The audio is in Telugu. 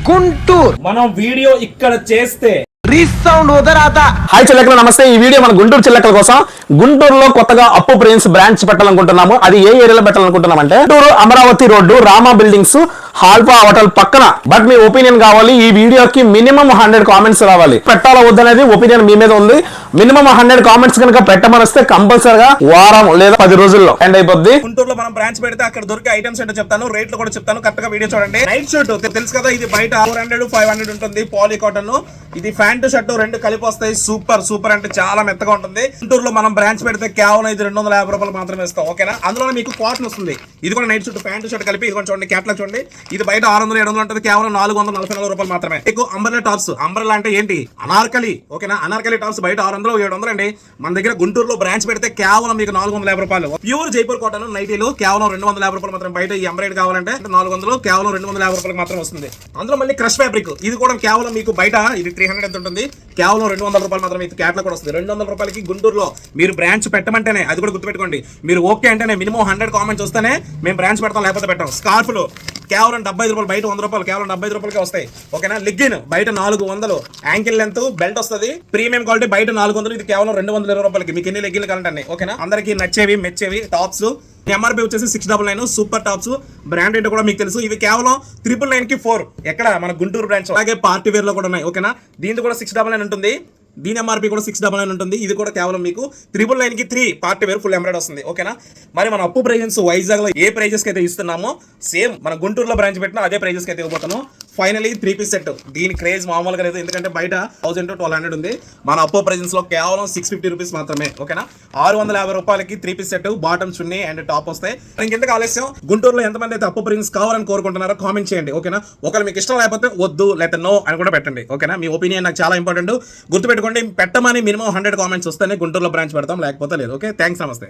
గుంటూరు మనం వీడియో ఇక్కడ చేస్తే రీసౌండ్ వదరాత. హాయ్ చిల్లకలు, నమస్తే. ఈ వీడియో మన గుంటూరు చిల్లకల కోసం. గుంటూరులో కొత్తగా అప్పు ప్రిన్స్ బ్రాంచ్ పెట్టాలనుకుంటున్నాము. అది ఏ ఏరియాలో పెట్టాలనుకుంటున్నాం అంటే Guntur Amaravati road Rama buildings Alpha hotel పక్కన. బట్ మీ ఒపీనియన్ కావాలి. ఈ వీడియోకి మినిమం 100 కామెంట్స్ రావాలి. పెట్టాలా వద్దనేది ఒపీనియన్ మీ మీద ఉంది. మినిమం 100 కామెంట్స్ కనుక పెట్టమనిస్తే కంపల్సరిగా వారం లేదా 10 రోజుల్లో ఎండ్ అయిపోద్ది. గుంటూరులో మనం బ్రాంచ్ పెడితే అక్కడ దొరికే ఐటమ్స్ ఏంటో చెప్తాను, రేట్లు కూడా చెప్తాను. కరెక్ట్ గా వీడియో చూడండి. నైట్ షర్ట్ తెలుసు కదా, ఇది బయట 400 500 ఉంటుంది. Poly cotton. ఇది ప్యాంట్ షర్ట్ రెండు కలిపి వస్తాయి. సూపర్ సూపర్ అంటే చాలా మెత్తగా ఉంటుంది. గుంటూరులో మనం బ్రాంచ్ పెడితే కేవలం ఇది 250 రూపాయలు మాత్రమే ఇస్తాం. ఓకేనా? అందులో మీకు కాటన్ వస్తుంది. ఇది కూడా నైట్ షర్ట్ ప్యాంట్ షర్ట్ కలిపి. ఇది కూడా చూడండి, క్యాట్లాగ్ చూడండి. ఇది బయట 600 700 ఉంటుంది. కేవలం 444 రూపాయలు మాత్రమే. మీకు అంబ్రెల్లా టాప్స్. అంబ్రెల్లా అంటే ఏంటి? అనార్కలి. ఓకేనా? అనార్కలి టాప్స్ బయట 600 700 అండి. మన దగ్గర గుంటూరులో బ్రాంచ్ పెడితే కేవలం మీకు 450 రూపాయలు. ప్యూర్ జైపూర్ కాటన్ నైటీలు కేవలం 250 రూపాయలు మాత్రం. బయట ఈ ఎంబ్రాయిడరీ కావాలంటే 400, కేవలం 250 రూపాయలు మాత్రం వస్తుంది. అందులో మళ్ళీ క్రష్ ఫ్యాబ్రిక్. ఇది కూడా కేవలం మీకు బయట ఇది 300 ఎంత ఉంటుంది, కేవలం 200 రూపాయలు మాత్రం. ఇది క్యాట్లాగ్ కూడా వస్తుంది. 200 రూపాయలకి గుంటూరులో మీరు బ్రాంచ్ పెట్టమంటేనే, అది కూడా గుర్తుపెట్టుకోండి, మీరు ఓకే అంటేనే మినిమం 100 కామెంట్స్ వస్తేనే మేము బ్రాంచ్ పెడతాం, లేకపోతే పెట్టాం. స్కార్ఫ్లు కేవలం 75 రూపాయలు, బయట 100 రూపాయలు, కేవలం 75 రూపాయలకి వస్తాయి. ఓకేనా? లెగ్గిన్ బయట 400, యాంకిల్ లెంత్ బెల్ట్ వస్తుంది. ప్రీమియం క్వాలిటీ బయట 400, ఇది కేవలం 220 రూపాయలకి. మీకు ఎన్ని లెగ్గిన్లు కావాలంటే ఓకేనా? అందరికి నచ్చేవి మెచ్చేవి టాప్స్. ఎంఆర్పీ వచ్చేసి 699 సూపర్ టాప్స్. బ్రాండ్ ఏంటో కూడా మీకు తెలుసు. ఇవి కేవలం 999 కి 4. ఎక్కడ? మన గుంటూరు బ్రాంచ్. అలాగే పార్టీ వేర్ లో కూడా ఉన్నాయి. ఓకేనా? దీంతో కూడా 699 ఉంటుంది. దీని ఎంఆర్పీ కూడా 699 ఉంటుంది. ఇది కూడా కేవలం మీకు 999 కి 3 పార్టీ వేర్ ఫుల్ ఎంబ్రాయిడ్ వస్తుంది. ఓకేనా? మరి మన అప్పు ప్రైజెస్ వైజాగ్ లో ఏ ప్రైజెస్ కి అయితే ఇస్తున్నామో సేమ్ మన గుంటూరులో బ్రాంచ్ పెట్టినా అదే ప్రైజెస్ కి అయితే ఇవ్వబోతాను. Finally 3 piece set. దీని క్రేజ్ మామూలుగా లేదు, ఎందుకంటే బయట 1000 to 1200 ఉంది. మన అప్పో ప్రైజెస్ లో కేవలం 650 రూపీస్ మాత్రమే. ఓకేనా? 650 రూపాయలకి 3 piece set, bottom chunni and top వస్తాయి. ఇంకెందుకు ఆలస్యం? గుంటూరులో ఎంతమంది అయితే అప్పో ప్రైజెస్ కావాలని కోరుకుంటున్నారో కామెంట్ చేయండి. ఓకేనా? ఒకవేళ మీకు ఇష్టం లేకపోతే వద్దు లేకపోతే నో అని కూడా పెట్టండి. ఓకేనా? మీ ఒపీనియన్ నాకు చాలా ఇంపార్టెంట్. గుర్తుపెట్టుకోండి, పెట్టమని మినిమం 100 కామెంట్స్ వస్తేనే గుంటూరులో బ్రాంచ్ పెడతాం, లేకపోతే లేదు. ఓకే, థ్యాంక్స్, నమస్తే.